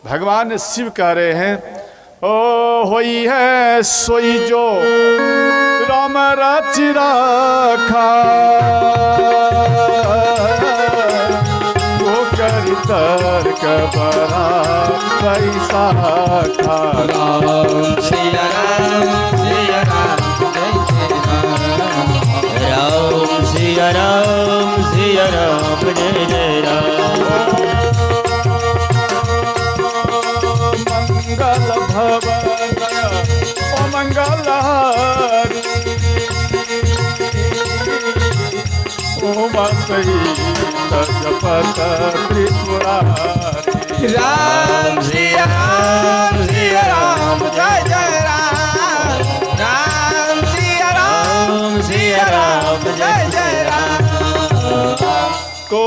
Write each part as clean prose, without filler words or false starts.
भगवान शिव कह रहे हैं, ओ होई है सोई जो राम रच रखा, वो कर तर्क बड़ा पैसा खा। राम सिया राम सिया राम राम सिया राम सिया राम जय जय राम। मंगल भवन ओ मंगलहारी, उमा सहित जपत त्रिपुरारी। राम सिया राम जय जय राम। राम सिया राम जय जय राम। तो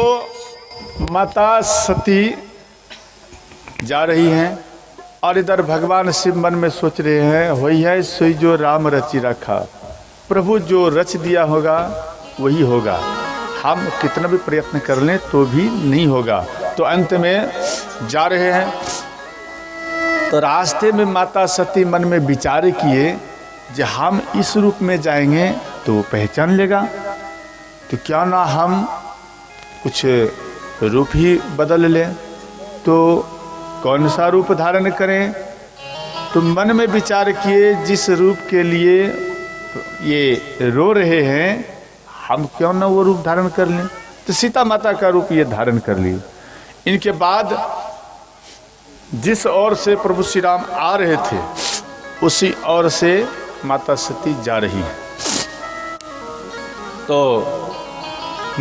माता सती जा रही हैं और इधर भगवान शिव मन में सोच रहे हैं, वही है सोई जो राम रचि रखा, प्रभु जो रच दिया होगा वही होगा, हम कितना भी प्रयत्न कर लें तो भी नहीं होगा। तो अंत में जा रहे हैं, तो रास्ते में माता सती मन में विचार किए, जब हम इस रूप में जाएंगे तो वो पहचान लेगा, तो क्या ना हम कुछ रूप ही बदल लें, तो कौन सा रूप धारण करें। तो मन में विचार किए, जिस रूप के लिए ये रो रहे हैं हम क्यों ना वो रूप धारण कर लें। तो सीता माता का रूप ये धारण कर लिए। इनके बाद जिस ओर से प्रभु श्री राम आ रहे थे उसी ओर से माता सती जा रही है। तो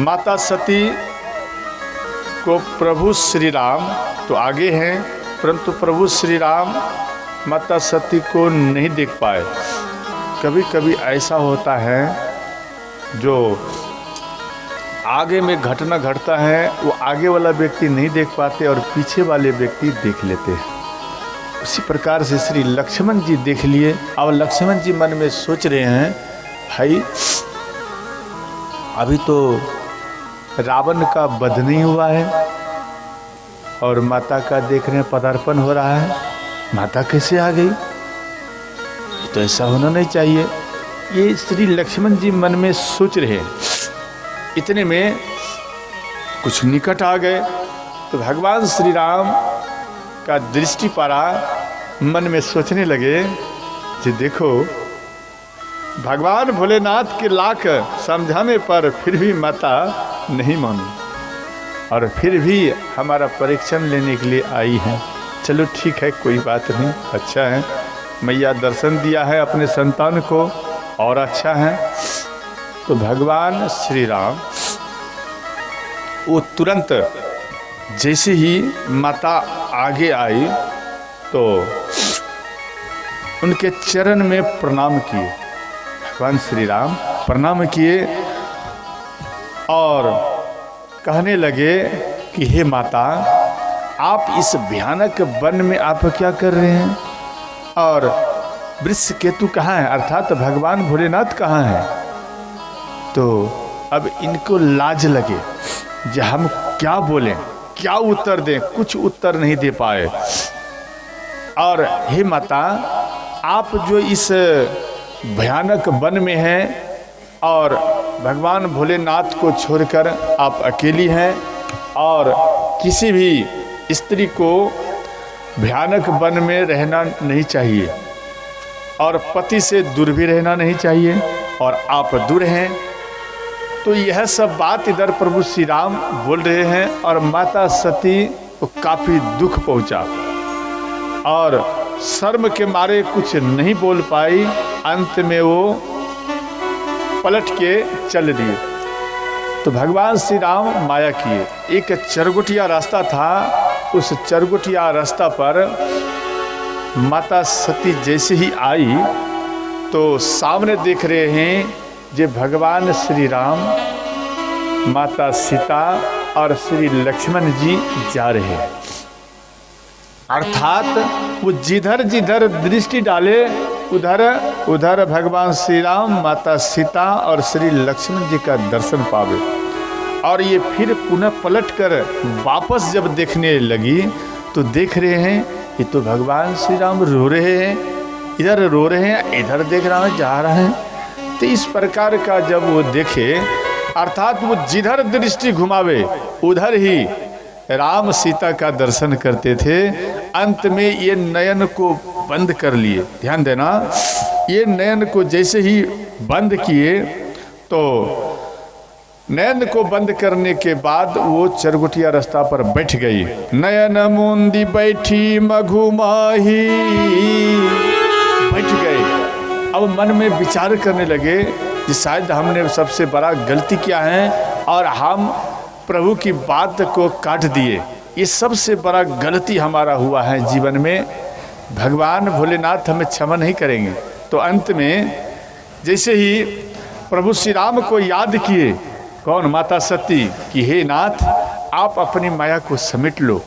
माता सती को प्रभु श्री राम तो आगे हैं, परंतु प्रभु श्री राम माता सती को नहीं देख पाए। कभी कभी ऐसा होता है जो आगे में घटना घटता है वो आगे वाला व्यक्ति नहीं देख पाते और पीछे वाले व्यक्ति देख लेते हैं। उसी प्रकार से श्री लक्ष्मण जी देख लिए। अब लक्ष्मण जी मन में सोच रहे हैं, भाई अभी तो रावण का वध नहीं हुआ है और माता का देख रहे हैं पदार्पण हो रहा है, माता कैसे आ गई, तो ऐसा होना नहीं चाहिए। ये श्री लक्ष्मण जी मन में सोच रहे हैं। इतने में कुछ निकट आ गए तो भगवान श्री राम का दृष्टि पड़ा, मन में सोचने लगे कि देखो भगवान भोलेनाथ के लाख समझाने पर फिर भी माता नहीं मानी और फिर भी हमारा परीक्षण लेने के लिए आई है। चलो ठीक है, कोई बात नहीं, अच्छा है, मैया दर्शन दिया है अपने संतान को और अच्छा है। तो भगवान श्री राम वो तुरंत जैसे ही माता आगे आई तो उनके चरण में प्रणाम किए। भगवान श्री राम प्रणाम किए और कहने लगे कि हे माता, आप इस भयानक वन में आप क्या कर रहे हैं और वृक्ष केतु कहाँ है, अर्थात भगवान भोलेनाथ कहाँ हैं। तो अब इनको लाज लगे जो हम क्या बोलें, क्या उत्तर दें, कुछ उत्तर नहीं दे पाए। और हे माता, आप जो इस भयानक वन में हैं और भगवान भोलेनाथ को छोड़कर आप अकेली हैं और किसी भी स्त्री को भयानक वन में रहना नहीं चाहिए और पति से दूर भी रहना नहीं चाहिए और आप दूर हैं। तो यह सब बात इधर प्रभु श्री राम बोल रहे हैं और माता सती को काफ़ी दुख पहुंचा और शर्म के मारे कुछ नहीं बोल पाई। अंत में वो पलट के चल दिए। तो भगवान श्री राम माया किए। एक चरगुटिया रास्ता था, उस चरगुटिया रास्ता पर माता सती जैसे ही आई तो सामने देख रहे हैं जे भगवान श्री राम, माता सीता और श्री लक्ष्मण जी जा रहे हैं। अर्थात वो जिधर जिधर दृष्टि डाले उधर उधर भगवान श्री राम, माता सीता और श्री लक्ष्मण जी का दर्शन पावे। और ये फिर पुनः पलट कर वापस जब देखने लगी तो देख रहे हैं ये तो भगवान श्री राम रो रहे हैं, इधर रो रहे हैं, इधर देख रहा है, जा रहे हैं। तो इस प्रकार का जब वो देखे, अर्थात वो जिधर दृष्टि घुमावे उधर ही राम सीता का दर्शन करते थे। अंत में ये नयन को बंद कर लिए। ध्यान देना, ये नयन को जैसे ही बंद किए तो नयन को बंद करने के बाद वो चरगुटिया रास्ता पर बैठ गई। नयन मुंदी बैठी मघुमाही, बैठ गए। अब मन में विचार करने लगे कि शायद हमने सबसे बड़ा गलती किया है और हम प्रभु की बात को काट दिए। ये सबसे बड़ा गलती हमारा हुआ है जीवन में, भगवान भोलेनाथ हमें क्षमा नहीं करेंगे। तो अंत में जैसे ही प्रभु श्री राम को याद किए, कौन? माता सती, कि हे नाथ आप अपनी माया को समेट लो,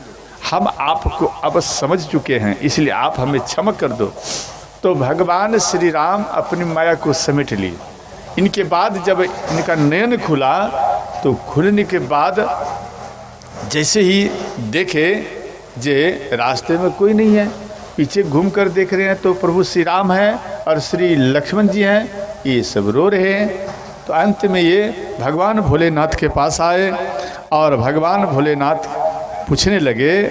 हम आपको अब समझ चुके हैं, इसलिए आप हमें क्षमा कर दो। तो भगवान श्री राम अपनी माया को समेट लिए। इनके बाद जब इनका नयन खुला तो खुलने के बाद जैसे ही देखे जे रास्ते में कोई नहीं है, पीछे घूम कर देख रहे हैं तो प्रभु श्री राम हैं और श्री लक्ष्मण जी हैं, ये सब रो रहे हैं। तो अंत में ये भगवान भोलेनाथ के पास आए और भगवान भोलेनाथ पूछने लगे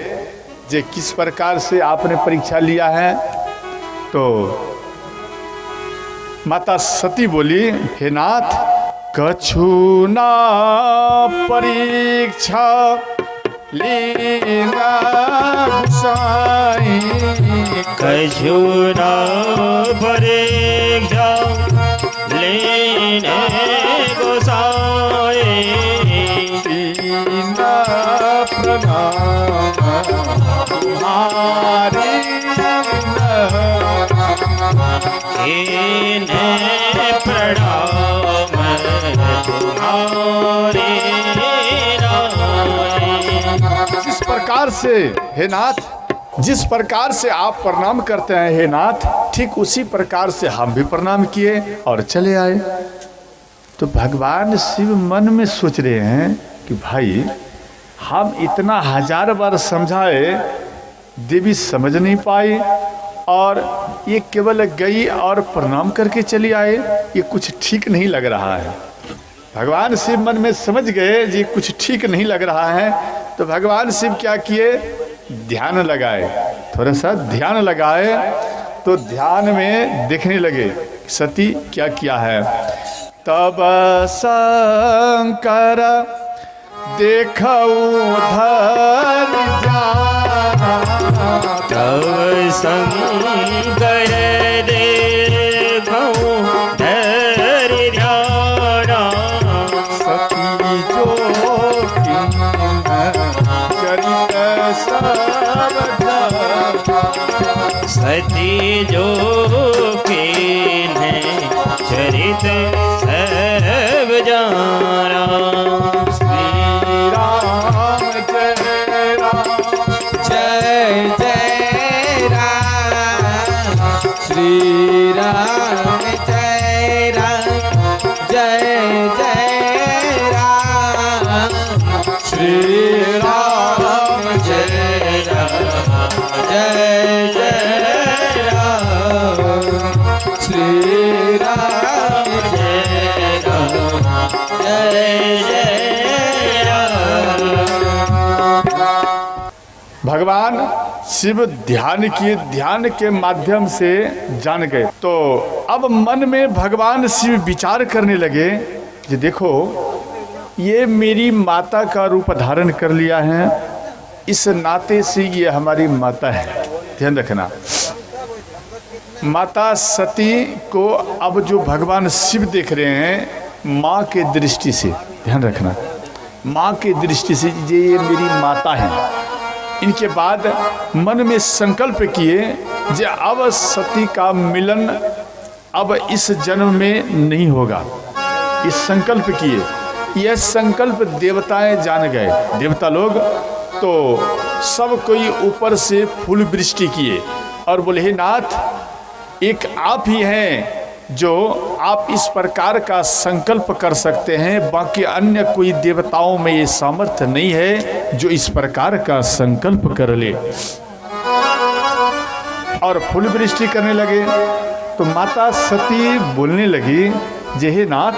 जे किस प्रकार से आपने परीक्षा लिया है। तो माता सती बोली, हे नाथ कछु ना परीक्षा लीना गुसाई, कछु ना परीक्षा लीना गुसाई, लीना प्रणाम तुम्हारी प्रणाम तुम्हारे। जिस प्रकार से हे नाथ, जिस प्रकार से आप प्रणाम करते हैं हे नाथ, ठीक उसी प्रकार से हम भी प्रणाम किए और चले आए। तो भगवान शिव मन में सोच रहे हैं कि भाई हम इतना 1000 बार समझाए, देवी समझ नहीं पाई और ये केवल गई और प्रणाम करके चली आए, ये कुछ ठीक नहीं लग रहा है। भगवान शिव मन में समझ गए जी कुछ ठीक नहीं लग रहा है। तो भगवान शिव क्या किए, ध्यान लगाए, थोड़ा सा ध्यान लगाए। तो ध्यान में देखने लगे सती क्या किया है। तब शंकर देखऊ धर तब शंकर देखऊ धर ध्याना, सती जो चरित सब सती जो कीन्हे चरित सब जाना। श्री राम जय राम जय जय राम, श्री राम जय राम, जय जय राम, श्री राम जय राम, जय जय राम, श्री राम जय राम, जय जय राम। भगवान शिव ध्यान किए, ध्यान के माध्यम से जान गए। तो अब मन में भगवान शिव विचार करने लगे कि देखो ये मेरी माता का रूप धारण कर लिया है, इस नाते से ये हमारी माता है। ध्यान रखना, माता सती को अब जो भगवान शिव देख रहे हैं माँ के दृष्टि से, ध्यान रखना, माँ के दृष्टि से ये मेरी माता है। इनके बाद मन में संकल्प किए जे अब सती का मिलन अब इस जन्म में नहीं होगा। ये संकल्प किए, यह संकल्प देवताएं जान गए, देवता लोग। तो सब कोई ऊपर से फूल वृष्टि किए और बोले हे नाथ, एक आप ही हैं जो आप इस प्रकार का संकल्प कर सकते हैं, बाकी अन्य कोई देवताओं में ये सामर्थ्य नहीं है जो इस प्रकार का संकल्प कर ले। और फूल वृष्टि करने लगे तो माता सती बोलने लगी, जे हे नाथ,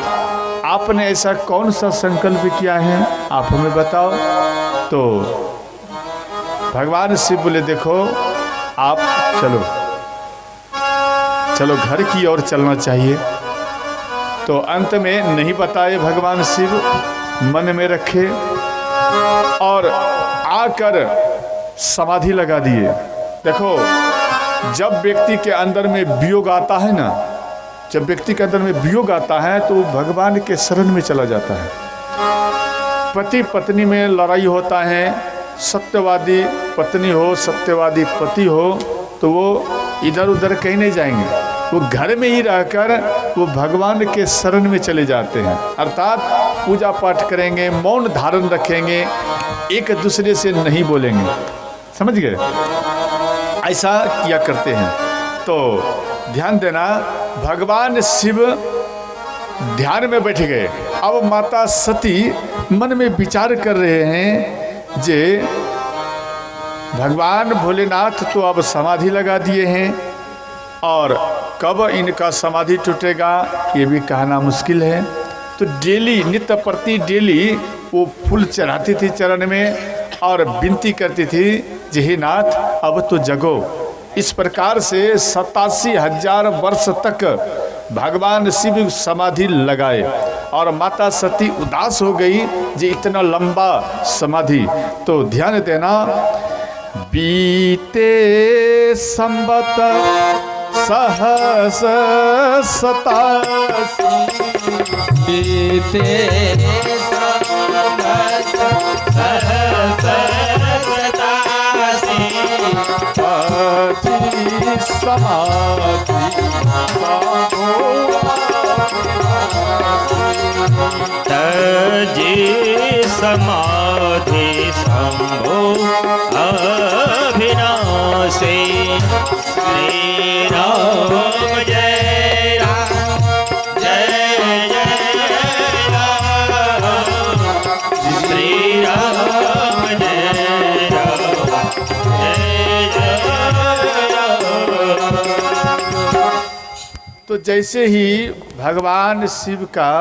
आपने ऐसा कौन सा संकल्प किया है, आप हमें बताओ। तो भगवान शिव बोले, देखो आप चलो घर की ओर चलना चाहिए। तो अंत में नहीं बताए भगवान शिव, मन में रखे और आकर समाधि लगा दिए। देखो, जब व्यक्ति के अंदर में वियोग आता है ना, जब व्यक्ति के अंदर में वियोग आता है तो भगवान के शरण में चला जाता है। पति पत्नी में लड़ाई होता है, सत्यवादी पत्नी हो, सत्यवादी पति हो, तो वो इधर उधर कहीं नहीं जाएंगे, वो घर में ही रहकर वो भगवान के शरण में चले जाते हैं। अर्थात पूजा पाठ करेंगे, मौन धारण रखेंगे, एक दूसरे से नहीं बोलेंगे। समझ गए? ऐसा किया करते हैं। तो ध्यान देना, भगवान शिव ध्यान में बैठ गए। अब माता सती मन में विचार कर रहे हैं, जे भगवान भोलेनाथ तो अब समाधि लगा दिए हैं और कब इनका समाधि टूटेगा ये भी कहना मुश्किल है। तो डेली, नित्य प्रति डेली वो फूल चढ़ाती थी चरण में और विनती करती थी, जे हे नाथ, अब तो जगो। इस प्रकार से 87,000 वर्ष तक भगवान शिव समाधि लगाए और माता सती उदास हो गई, जे इतना लंबा समाधि। तो ध्यान देना, बीते संवत सहस 87, बीते संवत सहस 87, पति समाधि तजी समाधि शंभो अभिनाशे। श्री राम जय राम, जय जय राम, श्री राम जय राम, जय जय राम। तो जैसे ही भगवान शिव का